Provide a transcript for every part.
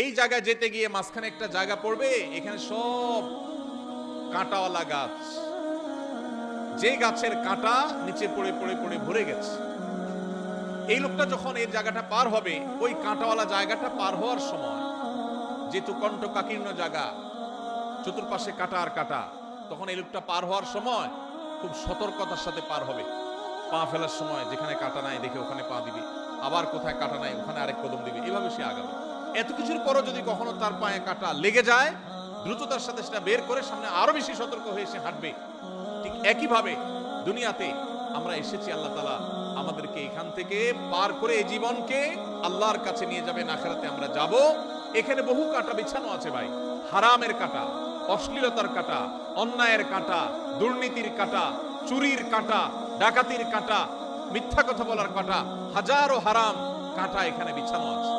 এই জায়গায় যেতে গিয়ে মাঝখানে একটা জায়গা পড়বে, এখানে সব কাঁটাওয়ালা গাছ, যে গাছের কাঁটা নিচে পড়ে পড়ে পড়ে ভরে গেছে। এই লোকটা যখন এই জায়গাটা পার হবে, ওই কাঁটাওয়ালা জায়গাটা পার হওয়ার সময়, যেহেতু কণ্টকাকীর্ণ জায়গা, চতুর্পাশে কাঁটা আর কাঁটা, তখন এই লোকটা পার হওয়ার সময় খুব সতর্কতার সাথে পার হবে। পা ফেলার সময় যেখানে কাঁটা নাই দেখে ওখানে পা দিবে, আবার কোথায় কাঁটা নাই ওখানে আরেক কদম দিবে, এভাবে সে আগাবে। এত কিছুর পরও যদি কখনো তার পায়ে কাঁটা লেগে যায়, দ্রুততার সাথে সেটা বের করে সামনে আরো বেশি সতর্ক হয়ে সে হাঁটবে। ঠিক একইভাবে দুনিয়াতে আমরা এসেছি, আল্লাহ তাআলা আমাদেরকে এখান থেকে পার করে এই জীবনকে আল্লাহর কাছে নিয়ে যাবেন, আখিরাতে আমরা যাব। এখানে বহু কাঁটা বিছানো আছে ভাই, হারামের কাঁটা, অশ্লীলতার কাঁটা, অন্যায়ের কাঁটা, দুর্নীতির কাঁটা, চুরির কাঁটা, ডাকাতির কাঁটা, মিথ্যা কথা বলার কাঁটা, হাজারো হারাম কাঁটা এখানে বিছানো আছে।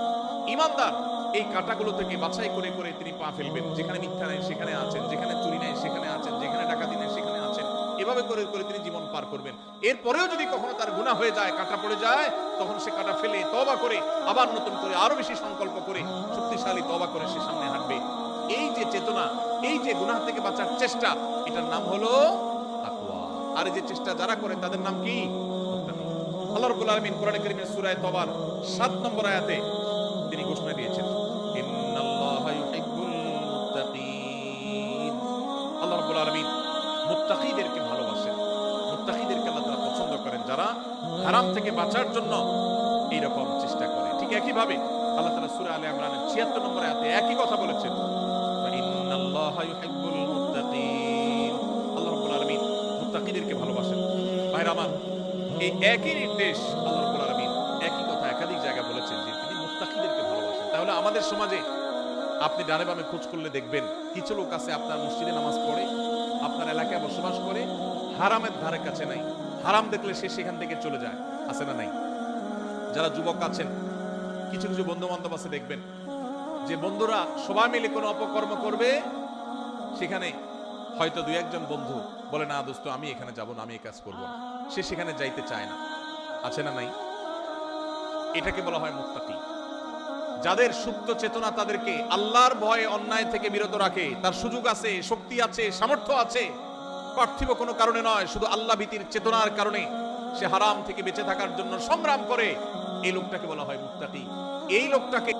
ঈমানদার এই কাঁটাগুলো থেকে বাছাই করে করে তিনি পা ফেলবেন। যেখানে মিথ্যা নেই সেখানে আছেন, যেখানে চুরি নেই সেখানে আছেন, যেখানে ডাকাতি নেই সেখানে আছেন। এভাবে করে করে তিনি জীবন পার করবেন। এরপরেও যদি কখনো তার গুনাহ হয়ে যায়, কাঁটা পড়ে যায়, তখন সে কাঁটা ফেলে তওবা করে আবার নতুন করে আরো বেশি সংকল্প করে শক্তিশালী তওবা করে সে সামনে হাঁটবে। এই যে চেতনা, এই যে গুনাহ থেকে বাঁচার চেষ্টা, এটার নাম হলো তাকওয়া। আর এই যে চেষ্টা যারা করে তাদের নাম কি? মুত্তাকি। আল্লাহ রাব্বুল আলামিন কোরআনে কারীমের সূরা তওবার 7 নম্বর আয়াতে তিনি ঘোষণা দিয়েছেন, ইন্নাল্লাহা ইউহিব্বুল মুত্তাকিন। আল্লাহ রাব্বুল আলামিন মুত্তাকিদেরকে ভালোবাসেন, মুত্তাকিদেরকে আল্লাহ তাআলা পছন্দ করেন, যারা হারাম থেকে বাঁচার জন্য এই রকম চেষ্টা করে। ঠিক একই ভাবে আল্লাহ তাআলা সূরা আলে ইমরানের 76 নম্বর আয়াতে একই কথা বলেছেন, ইন্নাল্লাহা ইউহিব্বুল মুত্তাকিন। আল্লাহ রাব্বুল আলামিন মুত্তাকিদেরকে ভালোবাসেন। ভাইরা আমার, এই একই নির্দেশ আল্লাহ রাব্বুল আলামিন একই কথা একাধিক জায়গায় বলেছেন যে তিনি মুত্তাকিদেরকে ভালোবাসেন। তাহলে আমাদের সমাজে আপনি ডানে বামে খোঁজ করলে দেখবেন কিছু লোক আছে আপনার মসজিদে নামাজ পড়ে, আপনার এলাকায় বসবাস করে, হারামের ধারে কাছে নাই, হারাম দেখলে সে সেখান থেকে চলে যায়, আছে না নাই? যারা যুবক আছেন, কিছু কিছু বন্ধু বান্ধব আছে, দেখবেন যে বন্ধুরা সবাই মিলে কোনো অপকর্ম করবে, সেখানে হয়তো দুই একজন বন্ধু বলে, না দোস্ত আমি এখানে যাব না, আমি এই কাজ করব না, সে সেখানে যাইতে চায় না, আছে না নাই? এটাকে বলা হয় মুত্তাকি। যাদের সুপ্ত চেতনা তাদেরকে আল্লাহর ভয়ে অন্যায় থেকে বিরত রাখে, তার সুযোগ আছে, শক্তি আছে, সামর্থ্য আছে, পার্থিব কোনো কারণে নয়, শুধু আল্লাহ ভীতির চেতনার কারণে সে হারাম থেকে বেঁচে থাকার জন্য সংগ্রাম করে, এই লোকটাকে বলা হয় মুত্তাকি। এই লোকটাকে